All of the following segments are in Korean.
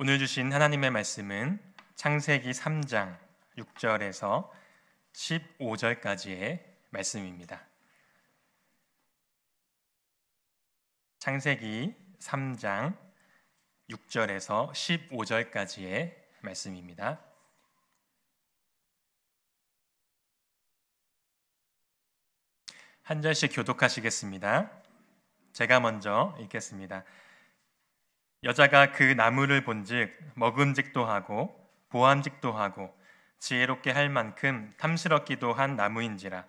오늘 주신 하나님의 말씀은 창세기 3장 6절에서 15절까지의 말씀입니다. 창세기 3장 6절에서 15절까지의 말씀입니다. 한 절씩 교독하시겠습니다. 제가 먼저 읽겠습니다. 여자가 그 나무를 본즉 먹음직도 하고 보암직도 하고 지혜롭게 할 만큼 탐스럽기도 한 나무인지라.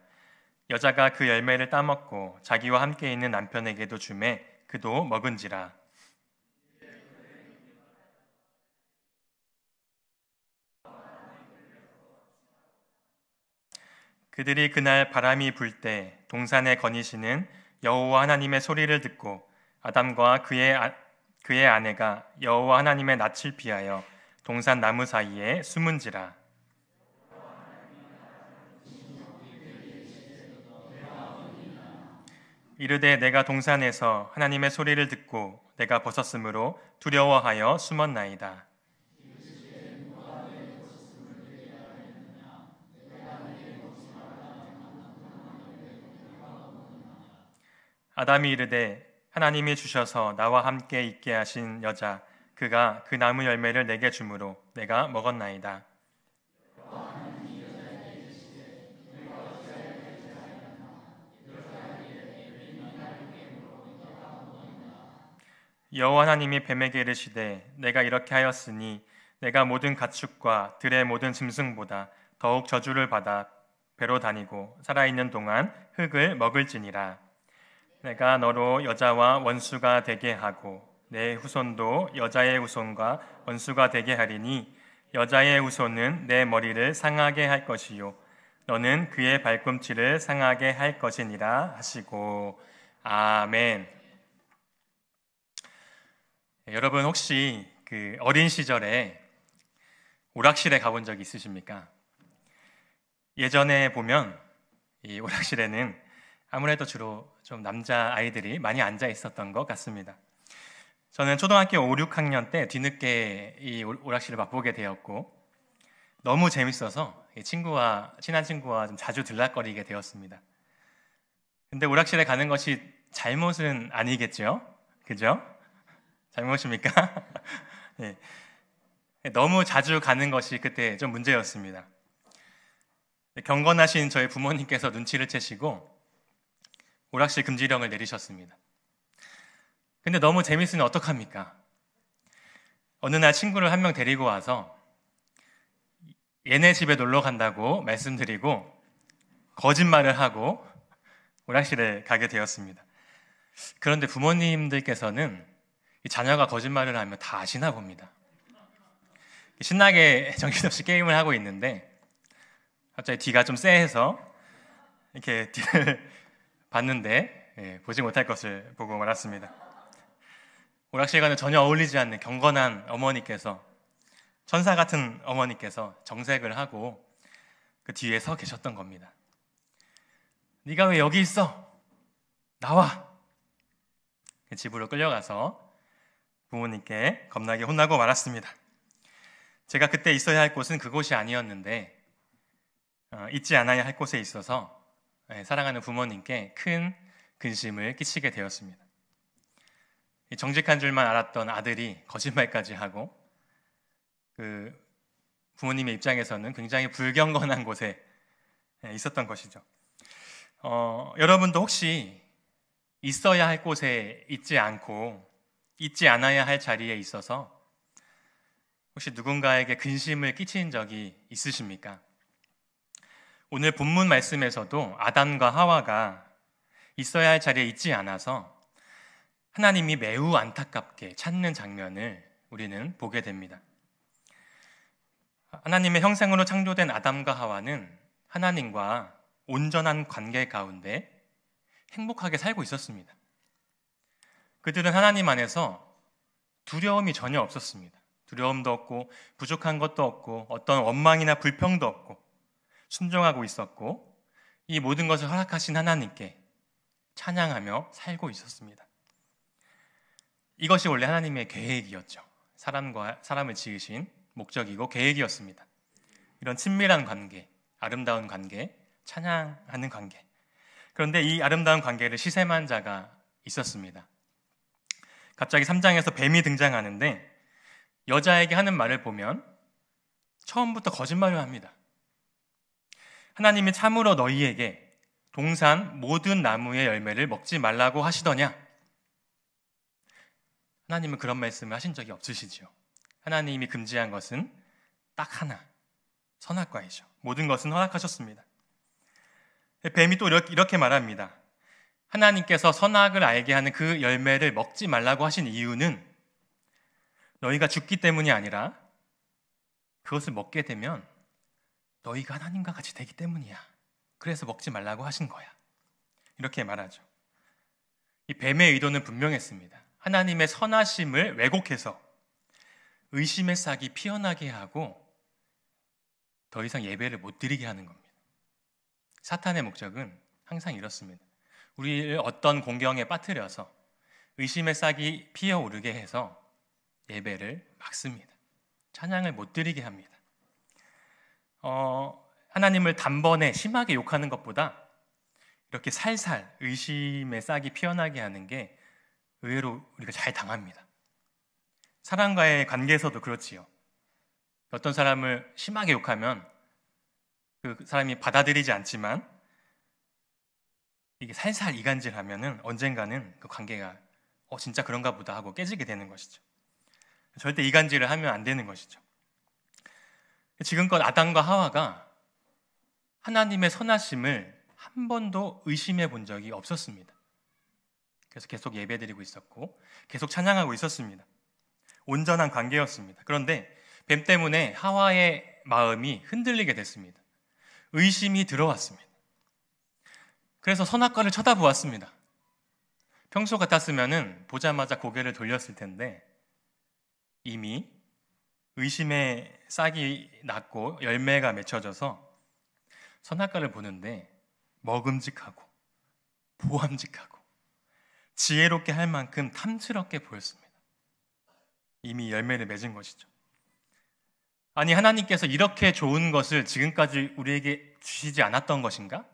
여자가 그 열매를 따먹고 자기와 함께 있는 남편에게도 주매 그도 먹은지라. 그들이 그날 바람이 불 때 동산에 거니시는 여호와 하나님의 소리를 듣고 아담과 그의 아내가 여호와 하나님의 낯을 피하여 동산 나무 사이에 숨은지라. 이르되 내가 동산에서 하나님의 소리를 듣고 내가 벗었으므로 두려워하여 숨었나이다. 아담이 이르되 하나님이 주셔서 나와 함께 있게 하신 여자 그가 그 나무 열매를 내게 주므로 내가 먹었나이다. 여호와 하나님이 뱀에게 이르시되 내가 이렇게 하였으니 내가 모든 가축과 들의 모든 짐승보다 더욱 저주를 받아 배로 다니고 살아있는 동안 흙을 먹을지니라. 내가 너로 여자와 원수가 되게 하고 내 후손도 여자의 후손과 원수가 되게 하리니 여자의 후손은 내 머리를 상하게 할 것이요 너는 그의 발꿈치를 상하게 할 것이니라 하시고 아멘. 여러분 혹시 그 어린 시절에 오락실에 가본 적 있으십니까? 예전에 보면 이 오락실에는 아무래도 주로 좀 남자 아이들이 많이 앉아 있었던 것 같습니다. 저는 초등학교 5, 6학년 때 뒤늦게 이 오락실을 맛보게 되었고 너무 재밌어서 친한 친구와 좀 자주 들락거리게 되었습니다. 근데 오락실에 가는 것이 잘못은 아니겠죠? 그죠? 잘못입니까? 네. 너무 자주 가는 것이 그때 좀 문제였습니다. 경건하신 저희 부모님께서 눈치를 채시고 오락실 금지령을 내리셨습니다. 근데 너무 재밌으면 어떡합니까? 어느 날 친구를 한 명 데리고 와서 얘네 집에 놀러 간다고 말씀드리고 거짓말을 하고 오락실에 가게 되었습니다. 그런데 부모님들께서는 자녀가 거짓말을 하면 다 아시나 봅니다. 신나게 정신없이 게임을 하고 있는데 갑자기 뒤가 좀 쎄해서 이렇게 뒤를 봤는데 보지 못할 것을 보고 말았습니다. 오락실과는 전혀 어울리지 않는 경건한 어머니께서, 천사 같은 어머니께서 정색을 하고 그 뒤에 서 계셨던 겁니다. 네가 왜 여기 있어? 나와! 집으로 끌려가서 부모님께 겁나게 혼나고 말았습니다. 제가 그때 있어야 할 곳은 그곳이 아니었는데 있지 않아야 할 곳에 있어서 사랑하는 부모님께 큰 근심을 끼치게 되었습니다. 정직한 줄만 알았던 아들이 거짓말까지 하고 그 부모님의 입장에서는 굉장히 불경건한 곳에 있었던 것이죠. 여러분도 혹시 있어야 할 곳에 있지 않고 있지 않아야 할 자리에 있어서 혹시 누군가에게 근심을 끼친 적이 있으십니까? 오늘 본문 말씀에서도 아담과 하와가 있어야 할 자리에 있지 않아서 하나님이 매우 안타깝게 찾는 장면을 우리는 보게 됩니다. 하나님의 형상으로 창조된 아담과 하와는 하나님과 온전한 관계 가운데 행복하게 살고 있었습니다. 그들은 하나님 안에서 두려움이 전혀 없었습니다. 두려움도 없고 부족한 것도 없고 어떤 원망이나 불평도 없고 순종하고 있었고 이 모든 것을 허락하신 하나님께 찬양하며 살고 있었습니다. 이것이 원래 하나님의 계획이었죠. 사람을 지으신 목적이고 계획이었습니다. 이런 친밀한 관계, 아름다운 관계, 찬양하는 관계. 그런데 이 아름다운 관계를 시샘한 자가 있었습니다. 갑자기 3장에서 뱀이 등장하는데 여자에게 하는 말을 보면 처음부터 거짓말을 합니다. 하나님이 참으로 너희에게 동산 모든 나무의 열매를 먹지 말라고 하시더냐? 하나님은 그런 말씀을 하신 적이 없으시죠. 하나님이 금지한 것은 딱 하나, 선악과이죠. 모든 것은 허락하셨습니다. 뱀이 또 이렇게 말합니다. 하나님께서 선악을 알게 하는 그 열매를 먹지 말라고 하신 이유는 너희가 죽기 때문이 아니라 그것을 먹게 되면 너희가 하나님과 같이 되기 때문이야. 그래서 먹지 말라고 하신 거야. 이렇게 말하죠. 이 뱀의 의도는 분명했습니다. 하나님의 선하심을 왜곡해서 의심의 싹이 피어나게 하고 더 이상 예배를 못 드리게 하는 겁니다. 사탄의 목적은 항상 이렇습니다. 우리를 어떤 공경에 빠뜨려서 의심의 싹이 피어오르게 해서 예배를 막습니다. 찬양을 못 드리게 합니다. 하나님을 단번에 심하게 욕하는 것보다 이렇게 살살 의심의 싹이 피어나게 하는 게 의외로 우리가 잘 당합니다. 사람과의 관계에서도 그렇지요. 어떤 사람을 심하게 욕하면 그 사람이 받아들이지 않지만 이게 살살 이간질하면은 언젠가는 그 관계가 진짜 그런가 보다 하고 깨지게 되는 것이죠. 절대 이간질을 하면 안 되는 것이죠. 지금껏 아담과 하와가 하나님의 선하심을 한 번도 의심해 본 적이 없었습니다. 그래서 계속 예배드리고 있었고 계속 찬양하고 있었습니다. 온전한 관계였습니다. 그런데 뱀 때문에 하와의 마음이 흔들리게 됐습니다. 의심이 들어왔습니다. 그래서 선악과를 쳐다보았습니다. 평소 같았으면 보자마자 고개를 돌렸을 텐데 이미 의심의 싹이 났고 열매가 맺혀져서 선악과를 보는데 먹음직하고 보암직하고 지혜롭게 할 만큼 탐스럽게 보였습니다. 이미 열매를 맺은 것이죠. 아니, 하나님께서 이렇게 좋은 것을 지금까지 우리에게 주시지 않았던 것인가?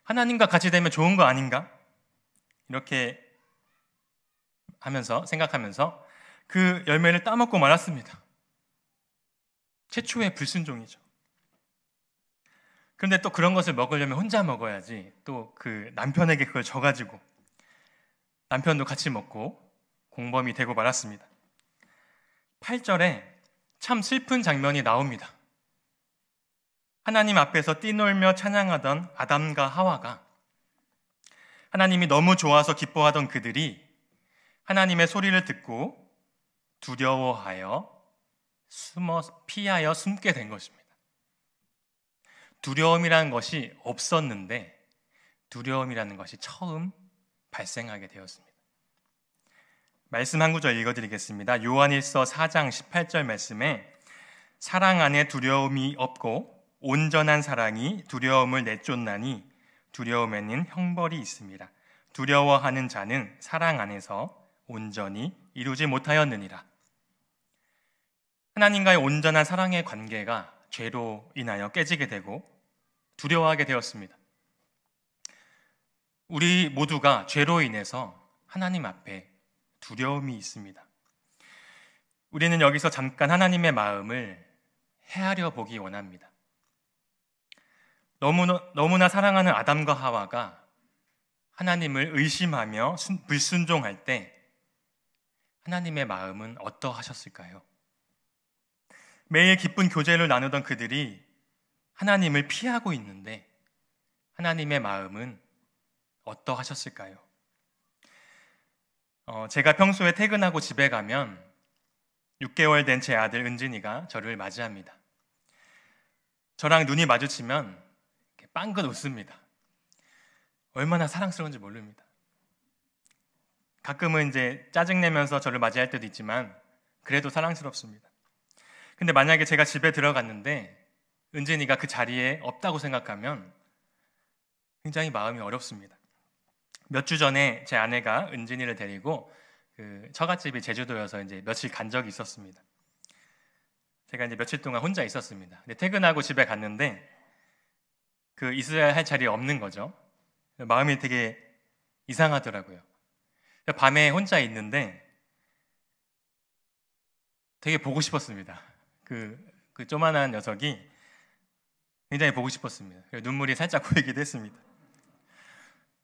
하나님과 같이 되면 좋은 거 아닌가? 이렇게 생각하면서 그 열매를 따먹고 말았습니다. 최초의 불순종이죠. 그런데 또 그런 것을 먹으려면 혼자 먹어야지 또 그 남편에게 그걸 줘가지고 남편도 같이 먹고 공범이 되고 말았습니다. 8절에 참 슬픈 장면이 나옵니다. 하나님 앞에서 뛰놀며 찬양하던 아담과 하와가 하나님이 너무 좋아서 기뻐하던 그들이 하나님의 소리를 듣고 두려워하여 피하여 숨게 된 것입니다. 두려움이라는 것이 없었는데 두려움이라는 것이 처음 발생하게 되었습니다. 말씀 한 구절 읽어드리겠습니다. 요한일서 4장 18절 말씀에 사랑 안에 두려움이 없고 온전한 사랑이 두려움을 내쫓나니 두려움에는 형벌이 있습니다. 두려워하는 자는 사랑 안에서 온전히 이루지 못하였느니라. 하나님과의 온전한 사랑의 관계가 죄로 인하여 깨지게 되고 두려워하게 되었습니다. 우리 모두가 죄로 인해서 하나님 앞에 두려움이 있습니다. 우리는 여기서 잠깐 하나님의 마음을 헤아려 보기 원합니다. 너무나 사랑하는 아담과 하와가 하나님을 의심하며 불순종할 때 하나님의 마음은 어떠하셨을까요? 매일 기쁜 교제를 나누던 그들이 하나님을 피하고 있는데 하나님의 마음은 어떠하셨을까요? 제가 평소에 퇴근하고 집에 가면 6개월 된 제 아들 은진이가 저를 맞이합니다. 저랑 눈이 마주치면 빵긋 웃습니다. 얼마나 사랑스러운지 모릅니다. 가끔은 이제 짜증내면서 저를 맞이할 때도 있지만 그래도 사랑스럽습니다. 근데 만약에 제가 집에 들어갔는데 은진이가 그 자리에 없다고 생각하면 굉장히 마음이 어렵습니다. 몇 주 전에 제 아내가 은진이를 데리고 그 처갓집이 제주도여서 이제 며칠 간 적이 있었습니다. 제가 이제 며칠 동안 혼자 있었습니다. 근데 퇴근하고 집에 갔는데 그 있어야 할 자리에 없는 거죠. 마음이 되게 이상하더라고요. 밤에 혼자 있는데 되게 보고 싶었습니다. 그 조만한 녀석이 굉장히 보고 싶었습니다. 눈물이 살짝 고이기도 했습니다.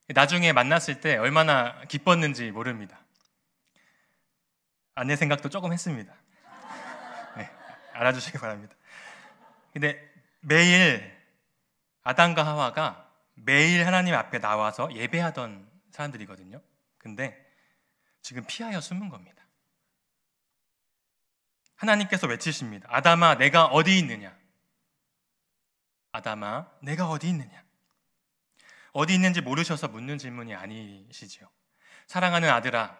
나중에 만났을 때 얼마나 기뻤는지 모릅니다. 아내 생각도 조금 했습니다. 네, 알아주시기 바랍니다. 근데 매일 아담과 하와가 매일 하나님 앞에 나와서 예배하던 사람들이거든요. 근데 지금 피하여 숨은 겁니다. 하나님께서 외치십니다. 아담아, 내가 어디 있느냐? 아담아, 내가 어디 있느냐? 어디 있는지 모르셔서 묻는 질문이 아니시지요. 사랑하는 아들아,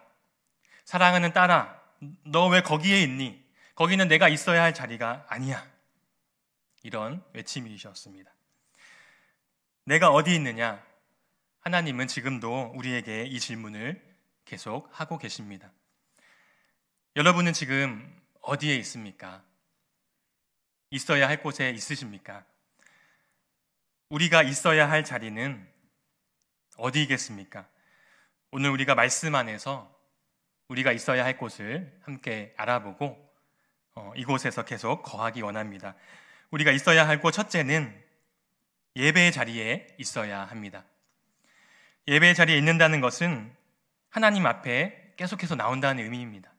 사랑하는 딸아, 너 왜 거기에 있니? 거기는 내가 있어야 할 자리가 아니야. 이런 외침이셨습니다. 내가 어디 있느냐? 하나님은 지금도 우리에게 이 질문을 계속 하고 계십니다. 여러분은 지금 어디에 있습니까? 있어야 할 곳에 있으십니까? 우리가 있어야 할 자리는 어디이겠습니까? 오늘 우리가 말씀 안에서 우리가 있어야 할 곳을 함께 알아보고 이곳에서 계속 거하기 원합니다. 우리가 있어야 할 곳 첫째는 예배의 자리에 있어야 합니다. 예배의 자리에 있는다는 것은 하나님 앞에 계속해서 나온다는 의미입니다.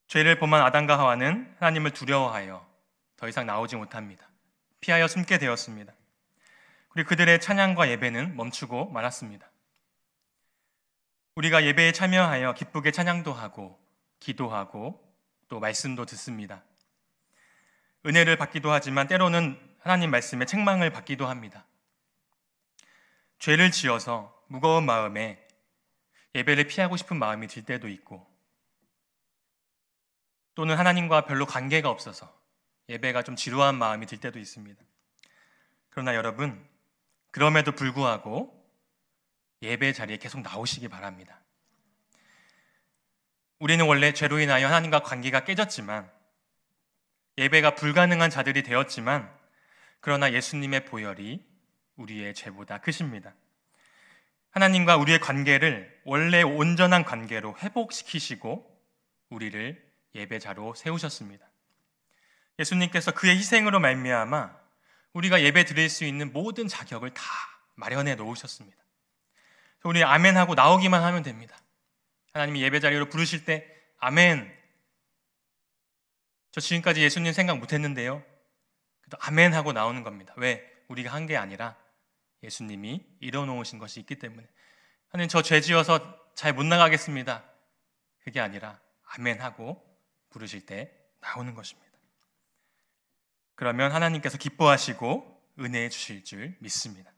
죄를 범한 아담과 하와는 하나님을 두려워하여 더 이상 나오지 못합니다. 피하여 숨게 되었습니다. 그리고 그들의 찬양과 예배는 멈추고 말았습니다. 우리가 예배에 참여하여 기쁘게 찬양도 하고 기도하고 또 말씀도 듣습니다. 은혜를 받기도 하지만 때로는 하나님 말씀에 책망을 받기도 합니다. 죄를 지어서 무거운 마음에 예배를 피하고 싶은 마음이 들 때도 있고, 또는 하나님과 별로 관계가 없어서 예배가 좀 지루한 마음이 들 때도 있습니다. 그러나 여러분, 그럼에도 불구하고 예배 자리에 계속 나오시기 바랍니다. 우리는 원래 죄로 인하여 하나님과 관계가 깨졌지만, 예배가 불가능한 자들이 되었지만, 그러나 예수님의 보혈이 우리의 죄보다 크십니다. 하나님과 우리의 관계를 원래 온전한 관계로 회복시키시고 우리를 예배자로 세우셨습니다. 예수님께서 그의 희생으로 말미암아 우리가 예배 드릴 수 있는 모든 자격을 다 마련해 놓으셨습니다. 우리 아멘하고 나오기만 하면 됩니다. 하나님이 예배 자리로 부르실 때 아멘, 저 지금까지 예수님 생각 못했는데요, 그래도 아멘 하고 나오는 겁니다. 왜? 우리가 한 게 아니라 예수님이 이뤄놓으신 것이 있기 때문에. 하나님, 저 죄 지어서 잘 못 나가겠습니다. 그게 아니라 아멘 하고 부르실 때 나오는 것입니다. 그러면 하나님께서 기뻐하시고 은혜해 주실 줄 믿습니다.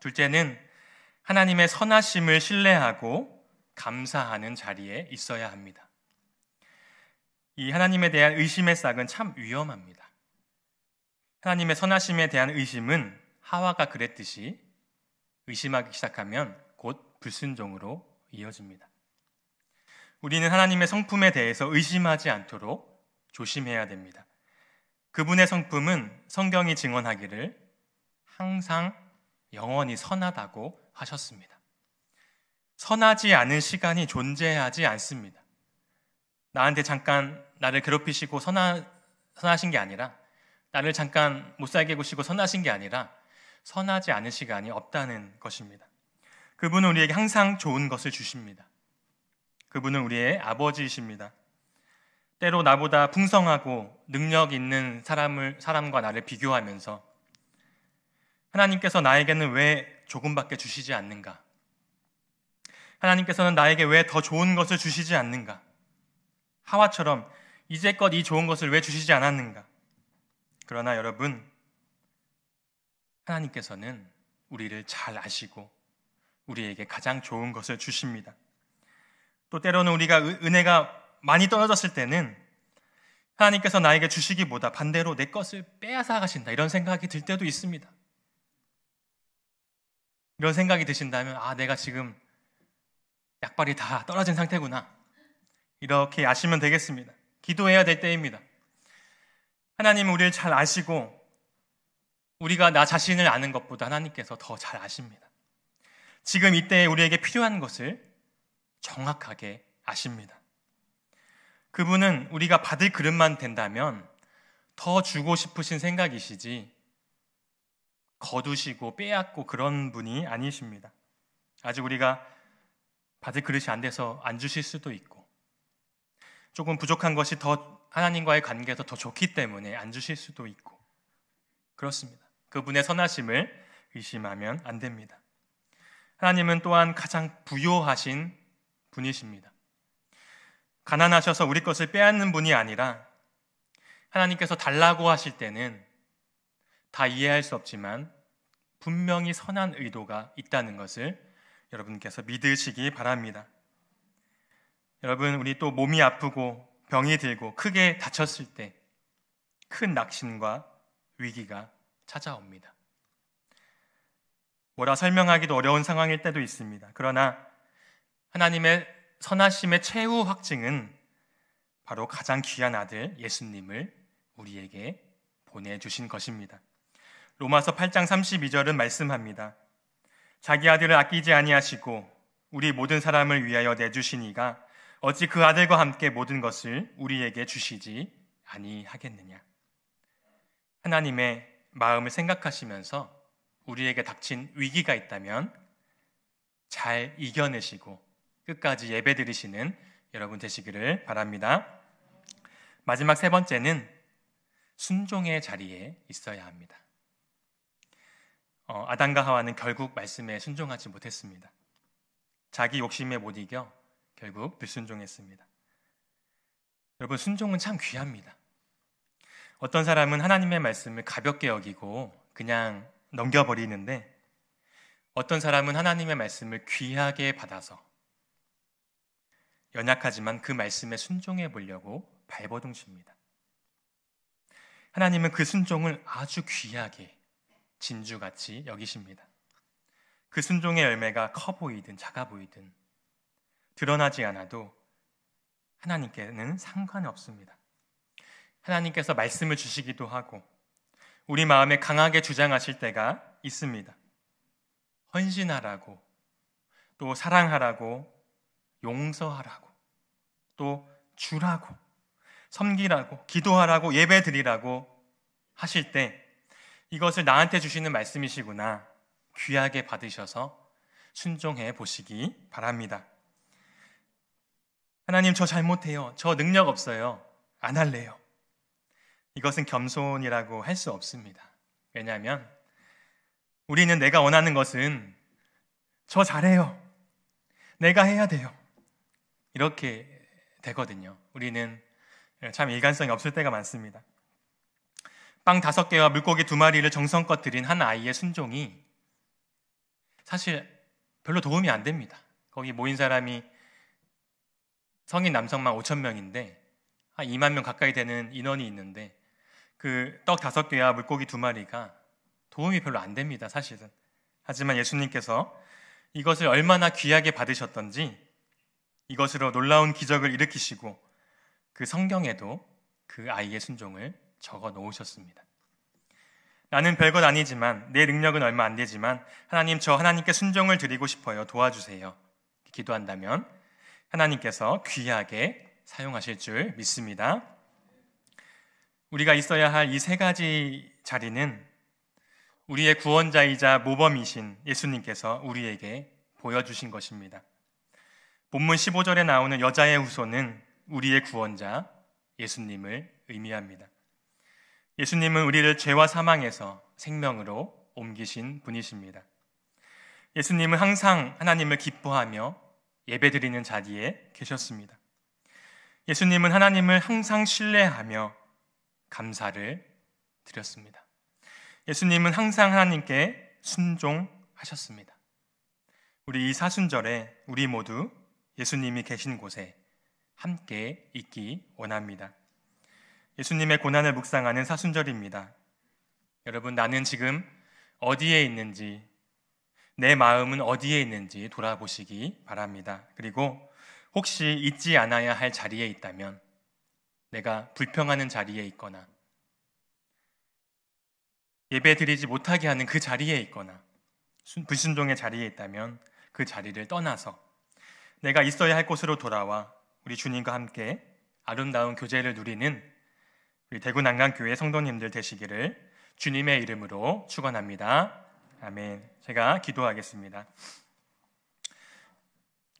둘째는 하나님의 선하심을 신뢰하고 감사하는 자리에 있어야 합니다. 이 하나님에 대한 의심의 싹은 참 위험합니다. 하나님의 선하심에 대한 의심은 하와가 그랬듯이 의심하기 시작하면 곧 불순종으로 이어집니다. 우리는 하나님의 성품에 대해서 의심하지 않도록 조심해야 됩니다. 그분의 성품은 성경이 증언하기를 항상 영원히 선하다고 하셨습니다. 선하지 않은 시간이 존재하지 않습니다. 나한테 잠깐 나를 괴롭히시고 선하신 게 아니라, 나를 잠깐 못 살게 구시고 선하신 게 아니라 선하지 않은 시간이 없다는 것입니다. 그분은 우리에게 항상 좋은 것을 주십니다. 그분은 우리의 아버지이십니다. 때로 나보다 풍성하고 능력 있는 사람과 나를 비교하면서 하나님께서 나에게는 왜 조금밖에 주시지 않는가? 하나님께서는 나에게 왜 더 좋은 것을 주시지 않는가? 하와처럼 이제껏 이 좋은 것을 왜 주시지 않았는가? 그러나 여러분, 하나님께서는 우리를 잘 아시고 우리에게 가장 좋은 것을 주십니다. 또 때로는 우리가 은혜가 많이 떨어졌을 때는 하나님께서 나에게 주시기보다 반대로 내 것을 빼앗아 가신다, 이런 생각이 들 때도 있습니다. 이런 생각이 드신다면, 내가 지금 약발이 다 떨어진 상태구나. 이렇게 아시면 되겠습니다. 기도해야 될 때입니다. 하나님은 우리를 잘 아시고 우리가 나 자신을 아는 것보다 하나님께서 더 잘 아십니다. 지금 이때에 우리에게 필요한 것을 정확하게 아십니다. 그분은 우리가 받을 그릇만 된다면 더 주고 싶으신 생각이시지 거두시고 빼앗고 그런 분이 아니십니다. 아직 우리가 받을 그릇이 안 돼서 안 주실 수도 있고 조금 부족한 것이 더 하나님과의 관계에서 더 좋기 때문에 안 주실 수도 있고 그렇습니다. 그분의 선하심을 의심하면 안 됩니다. 하나님은 또한 가장 부요하신 분이십니다. 가난하셔서 우리 것을 빼앗는 분이 아니라 하나님께서 달라고 하실 때는 다 이해할 수 없지만 분명히 선한 의도가 있다는 것을 여러분께서 믿으시기 바랍니다. 여러분, 우리 또 몸이 아프고 병이 들고 크게 다쳤을 때 큰 낙심과 위기가 찾아옵니다. 뭐라 설명하기도 어려운 상황일 때도 있습니다. 그러나 하나님의 선하심의 최후 확증은 바로 가장 귀한 아들 예수님을 우리에게 보내주신 것입니다. 로마서 8장 32절은 말씀합니다. 자기 아들을 아끼지 아니하시고 우리 모든 사람을 위하여 내주시니가 어찌 그 아들과 함께 모든 것을 우리에게 주시지 아니하겠느냐. 하나님의 마음을 생각하시면서 우리에게 닥친 위기가 있다면 잘 이겨내시고 끝까지 예배드리시는 여러분 되시기를 바랍니다. 마지막 세 번째는 순종의 자리에 있어야 합니다. 아담과 하와는 결국 말씀에 순종하지 못했습니다. 자기 욕심에 못 이겨 결국 불순종했습니다. 여러분, 순종은 참 귀합니다. 어떤 사람은 하나님의 말씀을 가볍게 여기고 그냥 넘겨버리는데 어떤 사람은 하나님의 말씀을 귀하게 받아서 연약하지만 그 말씀에 순종해 보려고 발버둥칩니다. 하나님은 그 순종을 아주 귀하게 진주같이 여기십니다. 그 순종의 열매가 커 보이든 작아 보이든 드러나지 않아도 하나님께는 상관이 없습니다. 하나님께서 말씀을 주시기도 하고 우리 마음에 강하게 주장하실 때가 있습니다. 헌신하라고, 또 사랑하라고, 용서하라고, 또 주라고, 섬기라고, 기도하라고, 예배드리라고 하실 때 이것을 나한테 주시는 말씀이시구나 귀하게 받으셔서 순종해 보시기 바랍니다. 하나님, 저 잘못해요. 저 능력 없어요. 안 할래요. 이것은 겸손이라고 할 수 없습니다. 왜냐하면 우리는 내가 원하는 것은 저 잘해요. 내가 해야 돼요. 이렇게 되거든요. 우리는 참 일관성이 없을 때가 많습니다. 빵 5개와 물고기 2마리를 정성껏 드린 한 아이의 순종이 사실 별로 도움이 안 됩니다. 거기 모인 사람이 성인 남성만 5,000명인데 한 2만 명 가까이 되는 인원이 있는데 그 떡 5개와 물고기 2마리가 도움이 별로 안 됩니다, 사실은. 하지만 예수님께서 이것을 얼마나 귀하게 받으셨던지 이것으로 놀라운 기적을 일으키시고 그 성경에도 그 아이의 순종을 적어 놓으셨습니다. 나는 별것 아니지만 내 능력은 얼마 안 되지만 하나님, 저 하나님께 순종을 드리고 싶어요. 도와주세요. 기도한다면 하나님께서 귀하게 사용하실 줄 믿습니다. 우리가 있어야 할 이 3가지 자리는 우리의 구원자이자 모범이신 예수님께서 우리에게 보여주신 것입니다. 본문 15절에 나오는 여자의 후손은 우리의 구원자 예수님을 의미합니다. 예수님은 우리를 죄와 사망에서 생명으로 옮기신 분이십니다. 예수님은 항상 하나님을 기뻐하며 예배드리는 자리에 계셨습니다. 예수님은 하나님을 항상 신뢰하며 감사를 드렸습니다. 예수님은 항상 하나님께 순종하셨습니다. 우리 이 사순절에 우리 모두 예수님이 계신 곳에 함께 있기 원합니다. 예수님의 고난을 묵상하는 사순절입니다. 여러분, 나는 지금 어디에 있는지, 내 마음은 어디에 있는지 돌아보시기 바랍니다. 그리고 혹시 있지 않아야 할 자리에 있다면, 내가 불평하는 자리에 있거나 예배 드리지 못하게 하는 그 자리에 있거나 불순종의 자리에 있다면 그 자리를 떠나서 내가 있어야 할 곳으로 돌아와 우리 주님과 함께 아름다운 교제를 누리는 우리 대구 난강교회 성도님들 되시기를 주님의 이름으로 축원합니다. 아멘. 제가 기도하겠습니다.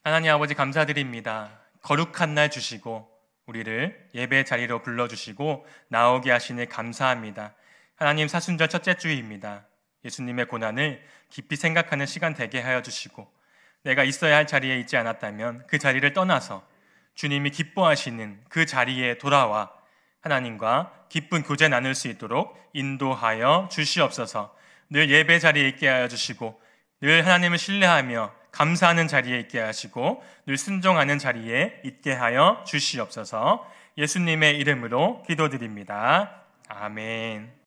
하나님 아버지, 감사드립니다. 거룩한 날 주시고 우리를 예배 자리로 불러주시고 나오게 하시니 감사합니다. 하나님, 사순절 첫째 주일입니다. 예수님의 고난을 깊이 생각하는 시간 되게 하여 주시고, 내가 있어야 할 자리에 있지 않았다면 그 자리를 떠나서 주님이 기뻐하시는 그 자리에 돌아와 하나님과 기쁜 교제 나눌 수 있도록 인도하여 주시옵소서. 늘 예배 자리에 있게 하여 주시고, 늘 하나님을 신뢰하며 감사하는 자리에 있게 하시고, 늘 순종하는 자리에 있게 하여 주시옵소서. 예수님의 이름으로 기도드립니다. 아멘.